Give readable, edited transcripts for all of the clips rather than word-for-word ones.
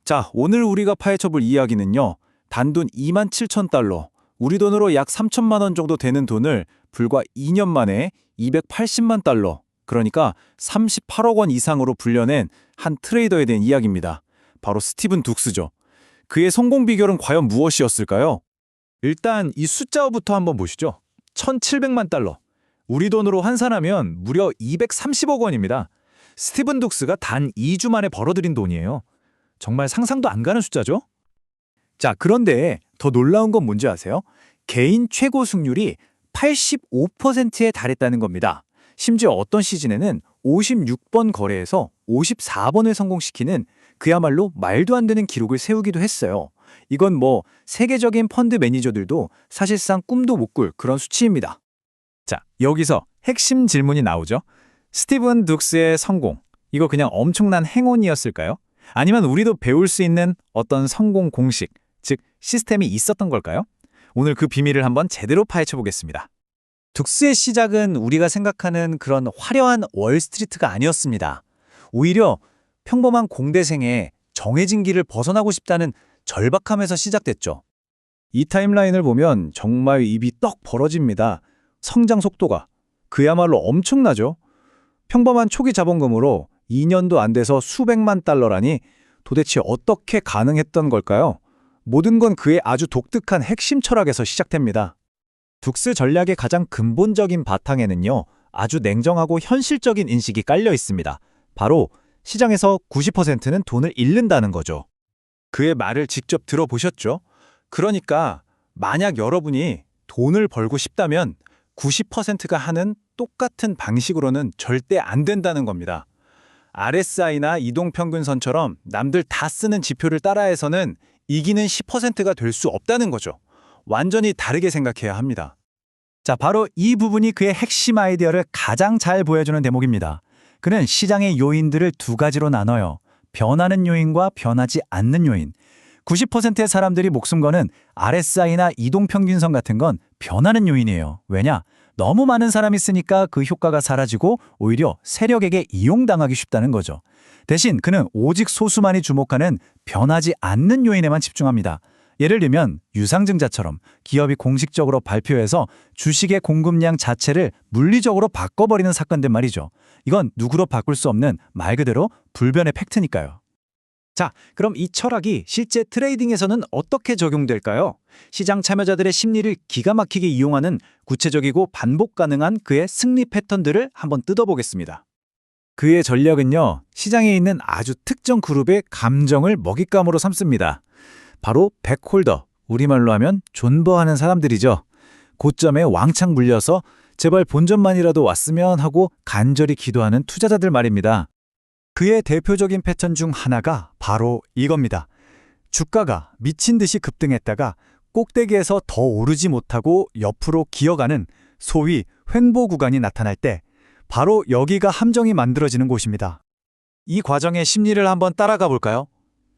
자, 오늘 우리가 파헤쳐볼 이야기는요. 단돈 27,000달러, 우리 돈으로 약 3천만 원 정도 되는 돈을 불과 2년 만에 280만 달러, 그러니까 38억 원 이상으로 불려낸 한 트레이더에 대한 이야기입니다. 바로 스티븐 둑스죠. 그의 성공 비결은 과연 무엇이었을까요? 일단 이 숫자부터 한번 보시죠. 1,700만 달러. 우리 돈으로 환산하면 무려 230억 원입니다. 스티븐 둑스가 단 2주 만에 벌어들인 돈이에요. 정말 상상도 안 가는 숫자죠? 자, 그런데 더 놀라운 건 뭔지 아세요? 개인 최고 승률이 85%에 달했다는 겁니다. 심지어 어떤 시즌에는 56번 거래에서 54번을 성공시키는 그야말로 말도 안 되는 기록을 세우기도 했어요. 이건 뭐 세계적인 펀드 매니저들도 사실상 꿈도 못 꿀 그런 수치입니다. 자, 여기서 핵심 질문이 나오죠. 스티븐 둑스의 성공, 이거 그냥 엄청난 행운이었을까요? 아니면 우리도 배울 수 있는 어떤 성공 공식, 즉 시스템이 있었던 걸까요? 오늘 그 비밀을 한번 제대로 파헤쳐 보겠습니다. 둑스의 시작은 우리가 생각하는 그런 화려한 월스트리트가 아니었습니다. 오히려 평범한 공대생의 정해진 길을 벗어나고 싶다는 절박함에서 시작됐죠. 이 타임라인을 보면 정말 입이 떡 벌어집니다. 성장 속도가 그야말로 엄청나죠. 평범한 초기 자본금으로 2년도 안 돼서 수백만 달러라니 도대체 어떻게 가능했던 걸까요? 모든 건 그의 아주 독특한 핵심 철학에서 시작됩니다. 둑스 전략의 가장 근본적인 바탕에는요, 아주 냉정하고 현실적인 인식이 깔려 있습니다. 바로 시장에서 90%는 돈을 잃는다는 거죠. 그의 말을 직접 들어보셨죠? 그러니까 만약 여러분이 돈을 벌고 싶다면 90%가 하는 똑같은 방식으로는 절대 안 된다는 겁니다. RSI나 이동평균선처럼 남들 다 쓰는 지표를 따라해서는 이기는 10%가 될 수 없다는 거죠. 완전히 다르게 생각해야 합니다. 자, 바로 이 부분이 그의 핵심 아이디어를 가장 잘 보여주는 대목입니다. 그는 시장의 요인들을 두 가지로 나눠요. 변하는 요인과 변하지 않는 요인. 90%의 사람들이 목숨 거는 RSI나 이동평균선 같은 건 변하는 요인이에요. 왜냐? 너무 많은 사람이 쓰니까 그 효과가 사라지고 오히려 세력에게 이용당하기 쉽다는 거죠. 대신 그는 오직 소수만이 주목하는 변하지 않는 요인에만 집중합니다. 예를 들면 유상증자처럼 기업이 공식적으로 발표해서 주식의 공급량 자체를 물리적으로 바꿔버리는 사건들 말이죠. 이건 누구로 바꿀 수 없는 말 그대로 불변의 팩트니까요. 자, 그럼 이 철학이 실제 트레이딩에서는 어떻게 적용될까요? 시장 참여자들의 심리를 기가 막히게 이용하는 구체적이고 반복 가능한 그의 승리 패턴들을 한번 뜯어보겠습니다. 그의 전략은요, 시장에 있는 아주 특정 그룹의 감정을 먹잇감으로 삼습니다. 바로 백홀더, 우리말로 하면 존버하는 사람들이죠. 고점에 왕창 물려서 제발 본전만이라도 왔으면 하고 간절히 기도하는 투자자들 말입니다. 그의 대표적인 패턴 중 하나가 바로 이겁니다. 주가가 미친 듯이 급등했다가 꼭대기에서 더 오르지 못하고 옆으로 기어가는 소위 횡보 구간이 나타날 때 바로 여기가 함정이 만들어지는 곳입니다. 이 과정의 심리를 한번 따라가 볼까요?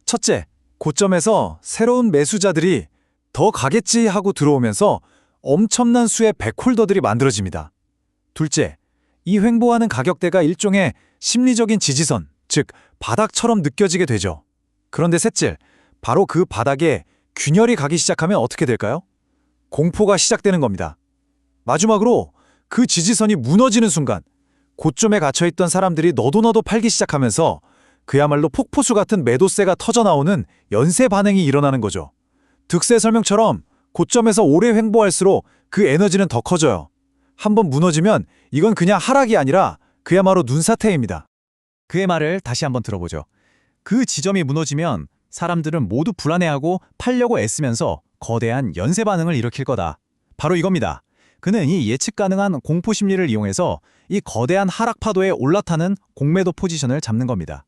첫째, 고점에서 새로운 매수자들이 더 가겠지 하고 들어오면서 엄청난 수의 백홀더들이 만들어집니다. 둘째, 이 횡보하는 가격대가 일종의 심리적인 지지선, 즉 바닥처럼 느껴지게 되죠. 그런데 셋째, 바로 그 바닥에 균열이 가기 시작하면 어떻게 될까요? 공포가 시작되는 겁니다. 마지막으로 그 지지선이 무너지는 순간 고점에 갇혀있던 사람들이 너도 팔기 시작하면서 그야말로 폭포수 같은 매도세가 터져나오는 연쇄 반응이 일어나는 거죠. 득세 설명처럼 고점에서 오래 횡보할수록 그 에너지는 더 커져요. 한번 무너지면 이건 그냥 하락이 아니라 그야말로 눈사태입니다. 그의 말을 다시 한번 들어보죠. 그 지점이 무너지면 사람들은 모두 불안해하고 팔려고 애쓰면서 거대한 연쇄 반응을 일으킬 거다. 바로 이겁니다. 그는 이 예측 가능한 공포 심리를 이용해서 이 거대한 하락 파도에 올라타는 공매도 포지션을 잡는 겁니다.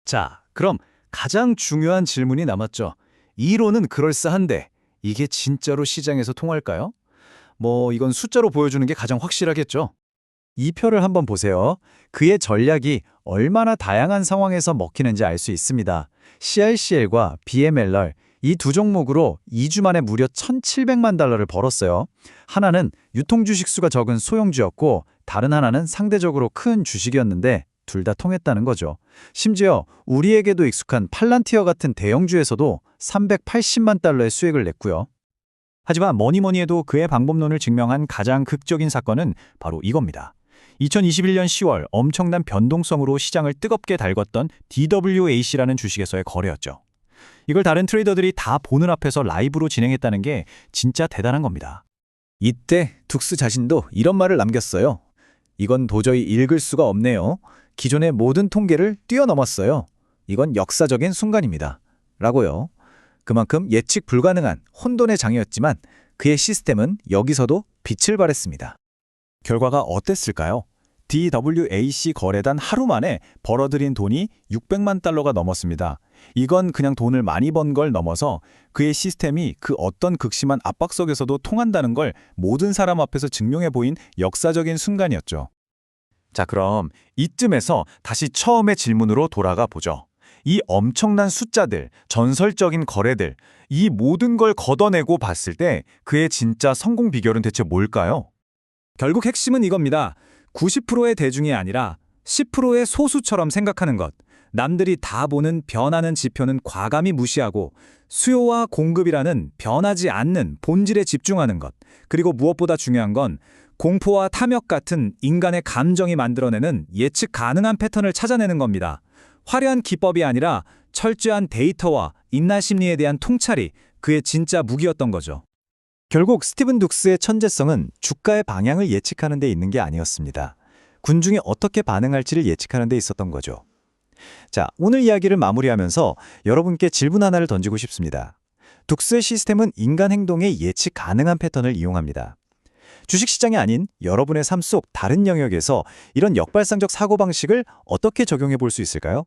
자, 그럼 가장 중요한 질문이 남았죠. 이론은 그럴싸한데 이게 진짜로 시장에서 통할까요? 이건 숫자로 보여주는 게 가장 확실하겠죠. 이 표를 한번 보세요. 그의 전략이 얼마나 다양한 상황에서 먹히는지 알 수 있습니다. CRCL과 BMLR, 이 두 종목으로 2주 만에 무려 1,700만 달러를 벌었어요. 하나는 유통주식 수가 적은 소형주였고 다른 하나는 상대적으로 큰 주식이었는데 둘 다 통했다는 거죠. 심지어 우리에게도 익숙한 팔란티어 같은 대형주에서도 380만 달러의 수익을 냈고요. 하지만 뭐니 해도 그의 방법론을 증명한 가장 극적인 사건은 바로 이겁니다. 2021년 10월 엄청난 변동성으로 시장을 뜨겁게 달궜던 DWAC라는 주식에서의 거래였죠. 이걸 다른 트레이더들이 다 보는 앞에서 라이브로 진행했다는 게 진짜 대단한 겁니다. 이때 둑스 자신도 이런 말을 남겼어요. 이건 도저히 읽을 수가 없네요. 기존의 모든 통계를 뛰어넘었어요. 이건 역사적인 순간입니다. 라고요. 그만큼 예측 불가능한 혼돈의 장이었지만 그의 시스템은 여기서도 빛을 발했습니다. 결과가 어땠을까요? DWAC 거래단 하루 만에 벌어들인 돈이 600만 달러가 넘었습니다. 이건 그냥 돈을 많이 번 걸 넘어서 그의 시스템이 그 어떤 극심한 압박 속에서도 통한다는 걸 모든 사람 앞에서 증명해 보인 역사적인 순간이었죠. 자, 그럼 이쯤에서 다시 처음의 질문으로 돌아가 보죠. 이 엄청난 숫자들, 전설적인 거래들, 이 모든 걸 걷어내고 봤을 때 그의 진짜 성공 비결은 대체 뭘까요? 결국 핵심은 이겁니다. 90%의 대중이 아니라 10%의 소수처럼 생각하는 것. 남들이 다 보는 변하는 지표는 과감히 무시하고 수요와 공급이라는 변하지 않는 본질에 집중하는 것. 그리고 무엇보다 중요한 건 공포와 탐욕 같은 인간의 감정이 만들어내는 예측 가능한 패턴을 찾아내는 겁니다. 화려한 기법이 아니라 철저한 데이터와 인내 심리에 대한 통찰이 그의 진짜 무기였던 거죠. 결국 스티븐 둑스의 천재성은 주가의 방향을 예측하는 데 있는 게 아니었습니다. 군중이 어떻게 반응할지를 예측하는 데 있었던 거죠. 자, 오늘 이야기를 마무리하면서 여러분께 질문 하나를 던지고 싶습니다. 둑스의 시스템은 인간 행동의 예측 가능한 패턴을 이용합니다. 주식시장이 아닌 여러분의 삶 속 다른 영역에서 이런 역발상적 사고방식을 어떻게 적용해 볼 수 있을까요?